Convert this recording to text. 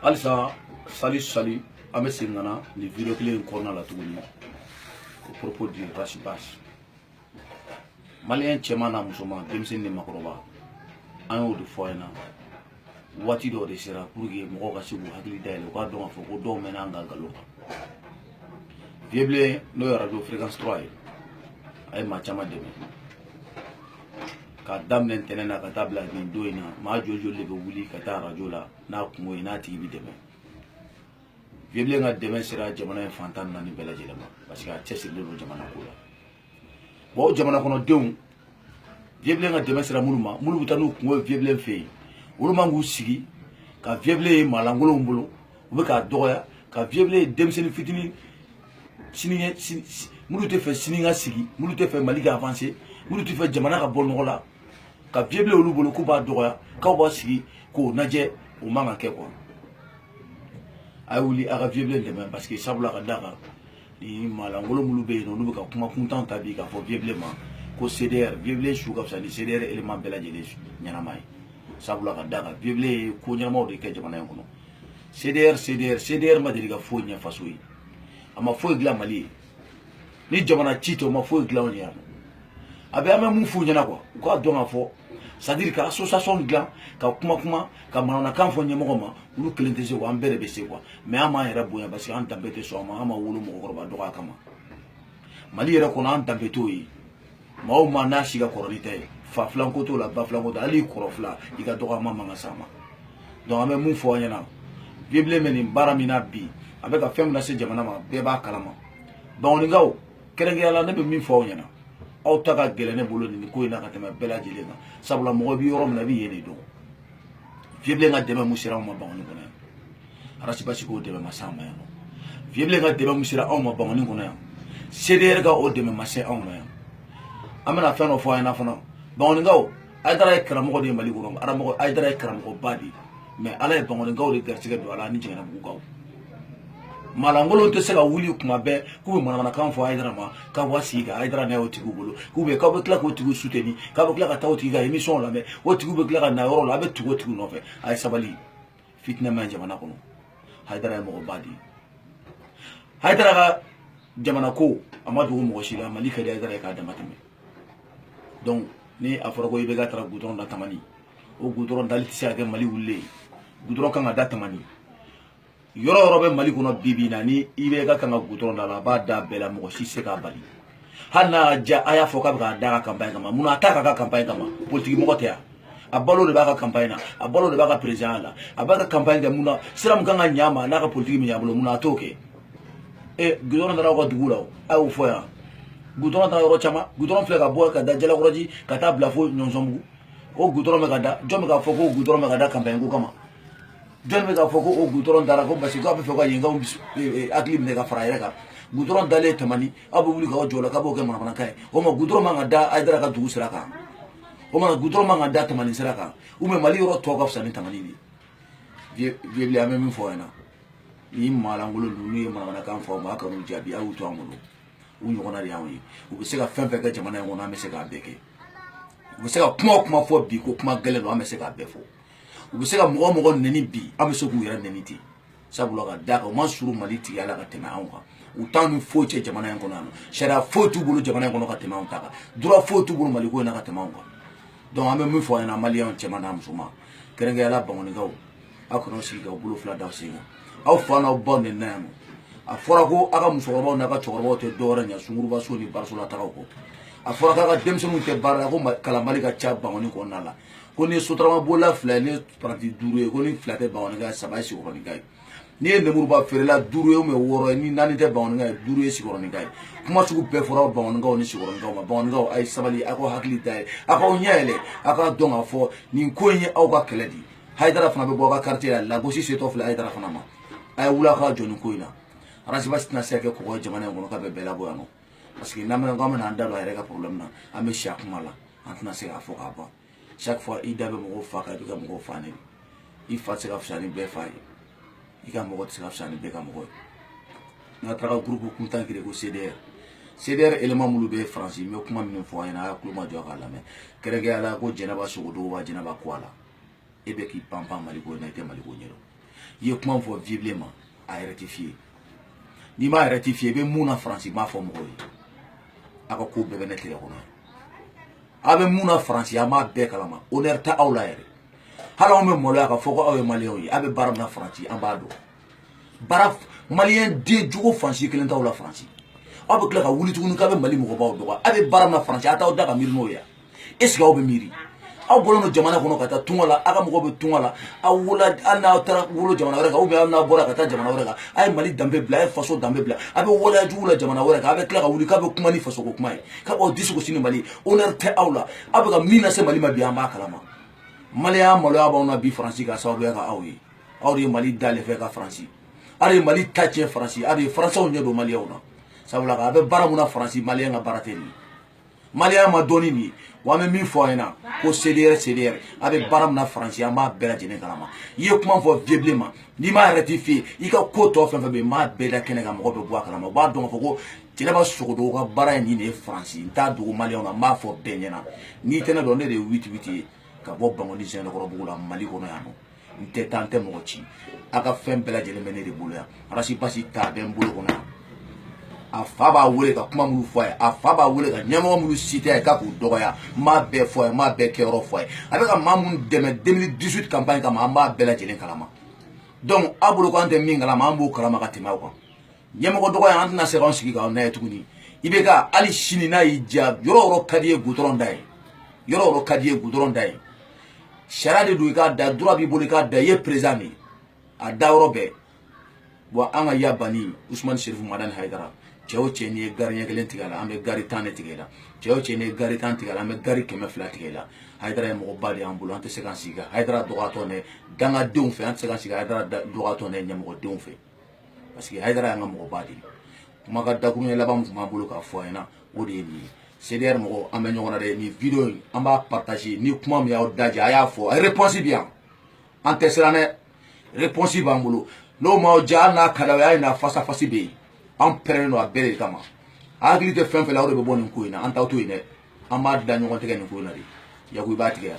Alisa sali ame sengana ni video clé corner la tuguni au propos du Rachibas malien chemana musoma demsen ni makoroba an de foyna wati do de sera pour que mo ka sibu hakili dayle ko do fo ko do mena nga galo vieble no radio fréquence 3 ay ma chama deme ka damnen tenena ka tabla ni doina ma jojo lebe wuli ka ta radio la na kumo ina ti bi deme vieble nga deme sera jamana fantan na ni bela jelema parce que a tesi le jamana ko la bo jamana kono deun vieble nga deme sera muluma mulu butanu kumo vieble fe uluma ngu sigi ka vieble malangolo mbolo ube ka doya ka vieble demseni fitini sini mulu te fe sini nga sigi mulu te fe malika avancer mulu te fe jamana ka bol nola ka vieble olu bolo ku ba doya ka ba sigi ko naje o manga ke ko ay wuli aga vieble deme parce que sabula ka daga ni malangolo mulu be no nu ka kuma kuntan tabi ka fo vieble ma ko CDR vieble shu ka sa ni CDR element bela jele nyana mai sabula ka daga vieble ko nyama de ke jamana ngono CDR ma de ka fo nya faso yi ama fo gla mali ni jamana chito ma fo gla on ya abe ama mu fo nyana ko do nga fo c'est-à-dire que association gla ka kuma ka manana kan fo nyama ko ma ulu kelente se ko ambere be se quoi mais ama era boya parce que an tambete so ama wulu mo ko ba do ka kama mali era ko an tambeto yi ma o ma na shiga koronite fa flanko to la ba flanko to ali korofla iga to ka mama ngasama donc ame mu fo nyana bible meni baramina bi avec ka fem na se jamana ma be ba kalama donc ni ngaw kerenge yalla ne be min fo nyana aw ta ka gelene bolo ni ko ina ka tema bela jilenga sabula mo bi yorom na bi yene do bible nga dema musira ma ba ngoni kona arasi basi ko dema masama ya bible nga dema musira aw ma ba ngoni kona CDR ga o dema masé aw ma amana feno fo ina fana bangoni ngaw ay dara karamo de mali ko aramo ay dara karamo badi mais ala e bangoni ngaw de gartiga do ala ni jengana bu gaw malangolo to sega wuli kuma be ku be mana kan fo ay dara ma ka wasi ga ay dara na o tigu bolo ku be ka be kla ko tigu souteni ka be kla ka taw tiga émission la mais o tigu be kla ka na yoro la be tigu no fe ay sabali fitna ma jamana ko ay dara mo badi ay dara ga jamana ko amadu mo shila malika de ay dara ka damatame donc ni aforo ko ibe ga tara goudron da tamani o goudron daliti se age mali wulle goudron kan da tamani yoro be mali kono bibi na ni ibe ga kan goudron da la ba da bela mo si se ka bali hana ja aya foka ga da campagne kama muna ataka ka campagne kama politique mo kotea abalo de ba ka campagne na abalo de ba ka president la abaka campagne ga muna siram kan nyama na ka politique mi yablo muna toke e goudron da ko dugula aw foya goudron ta yoro chama goudron fle ka bo ka da jela roji ka ta blafo nyonzombu o goudron me ka da jom ka foko goudron me ka da campagne ko kama jom me ka foko o goudron dara ko basi ko abe foko yenga akli me ka fraire ka goudron dale tamani abu wuli ka jola ka bo ke mana kai o ma goudron ma da ay dara ka dugu siraka o ma goudron ma da tamani siraka o me mali yoro to ka fsani tamani ni vie ame min fo ena ni malangolo lu mana kan fo ma ka no jabi awu to amulo u ɲɔgɔnna de y'anw ye u bɛ se ka fɛn fɛn kɛ jamana in kɔnɔ an bɛ se k'a bɛɛ kɛ u bɛ se ka kuma fɔ bi ko kuma gɛlɛn don an bɛ se k'a bɛɛ fɔ u bɛ se ka mɔgɔ nɛni bi an bɛ se k'u yɛrɛ nɛni ten sabula ka da kan u ma suru mali tigi la ka tɛmɛ anw kan u t'an ni foyi cɛ jamana in kɔnɔ yan sariya foyi t'u bolo jamana in kɔnɔ ka tɛmɛ anw ta kan droit foyi t'u bolo mali ko in na ka tɛmɛ anw kan donc an bɛ min fɔ an ɲɛna maliyɛnw cɛman n'a musoman kɛrɛnkɛrɛnnenya bankɔnikaw aw kana sigi k'aw bolo fila d'aw sen kan aw fa n'aw baw nɛni na yan nɔ a fɔra ko a ka musokɔrɔbaw n'a ka cɛkɔrɔbaw tɛ dɔwɛrɛ ɲɛ sunguruba so ni barasola tagaw kɔ a fɔra k'a ka denmisɛnninw tɛ baara la ko kalanbali ka ca bangɔni kɔnɔna la ko ni sotarama bolola fila ye ni paranti 5 ye ko ni 2 tɛ bangɔnika ye 3 ye sigiyɔrɔnika ye ni ye lemuruba feerela 5 ye ou bien 6 ye ni 4 tɛ bangɔnika ye 5 ye sigiyɔrɔnika ye kuma sugu bɛɛ fɔra bangɔnikaw ni sigiyɔrɔnikaw ma bangɔnikaw a ye sabali a k'aw hakili dayɛlɛ a k'aw ɲɛ yɛlɛ a k'a dɔn k'a fɔ nin ko in ye aw ka kɛlɛ de Haidara fana bɛ bɔ aw ka quartier la lagosi setɔ filɛ Haidara fana ma a ye wuli a k'a jɔ nin ko in na arasibasi tɛna se ka kɛ kɔgɔ jamana in kɔnɔ k'a bɛ bɛɛ labɔ yan nɔ parce que n'an bɛna an da don a yɛrɛ ka problème na an bɛ si a kuma la an tɛna se k'a fɔ k'a ban chaque fois i da bɛ mɔgɔw fa kan i bɛ ka mɔgɔw fa nɛni i fa tɛ se ka fisa ni bɛɛ fa ye i ka mɔgɔ tɛ se ka fisa ni bɛɛ ka mɔgɔ ye n'a taara groupe kuntan kiri ko CDR élément minnu bɛ Faransi n bɛ kuma min fɔ an ɲɛna a' tulo ma jɔ k'a lamɛn kɛrɛnkɛrɛnnenya la ko Jɛnɛba Sogodogo b'a Jɛnɛba kɔ a la e bɛ k'i pan Mali ko in na i tɛ Mali ko ɲɛdɔn il y a comment faut vivement à rectifier ni ma rectifier be muna France ma fo mo aka ko be be netle ko abe muna France ya ma be kalama honneur ta awla yere hala me mo la ka fo ko awe malien yi abe baram na France ambado baraf malien de jugo France kelen ta awla France abe kla ka wuli tugunu ka be mali mo ko baw do abe baram na France ata o daga mirno ya est-ce que aw be miri aw bolono jamana kono kata tungala aga mo be tungala awula ana tara wulo jamana wala ka ube ana bora kata jamana wala ka ay mali dambe bla ay faso dambe bla abe wala jula jamana wala ka abe kla ka wuli ka be kuma ni faso ko kuma ka bo disu ko sini mali honneur te awla abe ka mina se mali ma bi amba kalama mali ya malo aba ona bi France ka sawu ya ka awi awri mali dale fe ka France ari mali tache France ari France on nyodo mali ona sabula ka abe baramuna France mali nga barateni mali ya ma doni ni wame min fo ina ko CDR abe baram na France ya ma bela jene kalama ye kuma fo vieblement ni ma rectifier i ka ko to fe be ma bela kene ga mo be bo kalama ba don fo ko jene ba sogodo ka bara ni ne France ta do mali on ma fo benyana ni tena do ne de 88 ka bo bango ni jene ko bugula mali ko no yano nte tante mo ci aka fem bela jene mene de bulu ya arasi pasi ta ben bulu ko na a fa b'a wele ka kuma minnu fɔ a ye a fa b'a wele ka ɲɛmɔgɔ minnu cité a ye k'a k'u dɔgɔya n b'a bɛɛ fɔ a ye n b'a bɛɛ kɛyɔrɔ fɔ a ye a bɛ ka maa minnu dɛmɛ 2018 campagne kama an b'a bɛɛ lajɛlen kalama donc a bolo ko an tɛ min kalama an b'o kalama ka tɛmɛ aw kan ɲɛmɔgɔ dɔgɔya an tɛna se k'an sigi k'aw n'a ye tuguni i bɛ ka hali sini n'a y'i diya yɔrɔ o yɔrɔ ka di ye goudron da ye yɔrɔ o yɔrɔ ka di ye goudron da ye sariya de don i k'a da droit b'i bolo i k'a da i ye président de ye a da yɔrɔ bɛɛ bon an ka yabani Ousmane Chérif Madani Haidara cɛ o cɛ ni ye gari ɲɛ kelen tigɛ la an bɛ gari 10 de tigɛ la cɛ o cɛ ni ye gari 10 tigɛ la an bɛ gari 200 tigɛ la Haidara ye mɔgɔba de y'an bolo an tɛ se k'an sigi Haidara dɔgɔtɔ ne dangadenw fɛ an tɛ se k'an sigi Haidara dɔgɔtɔ ne ɲɛmɔgɔdenw fɛ parce que Haidara y'an ka mɔgɔba de ye kuma ka dakurun ye laban min tun b'an bolo k'a fɔ a ɲɛna o de ye nin ye CDR mɔgɔ an bɛ ɲɔgɔn na dɛ nin video in an b'a partager ni kuma min y'aw da jɛ a y'a fɔ a réponse bi yan an tɛ siran dɛ réponse b'an bolo n'o m'aw diya hali n'a ka d'aw ye a ye na face à face bɛ yen an pɛrɛnnen don a bɛɛ de kama a hakili tɛ fɛn fɛn la o de bɛ bɔ nin ko in na an t'aw to yen dɛ an b'a da ɲɔgɔn tigɛ nin ko in na de yaku i b'a tigɛ yan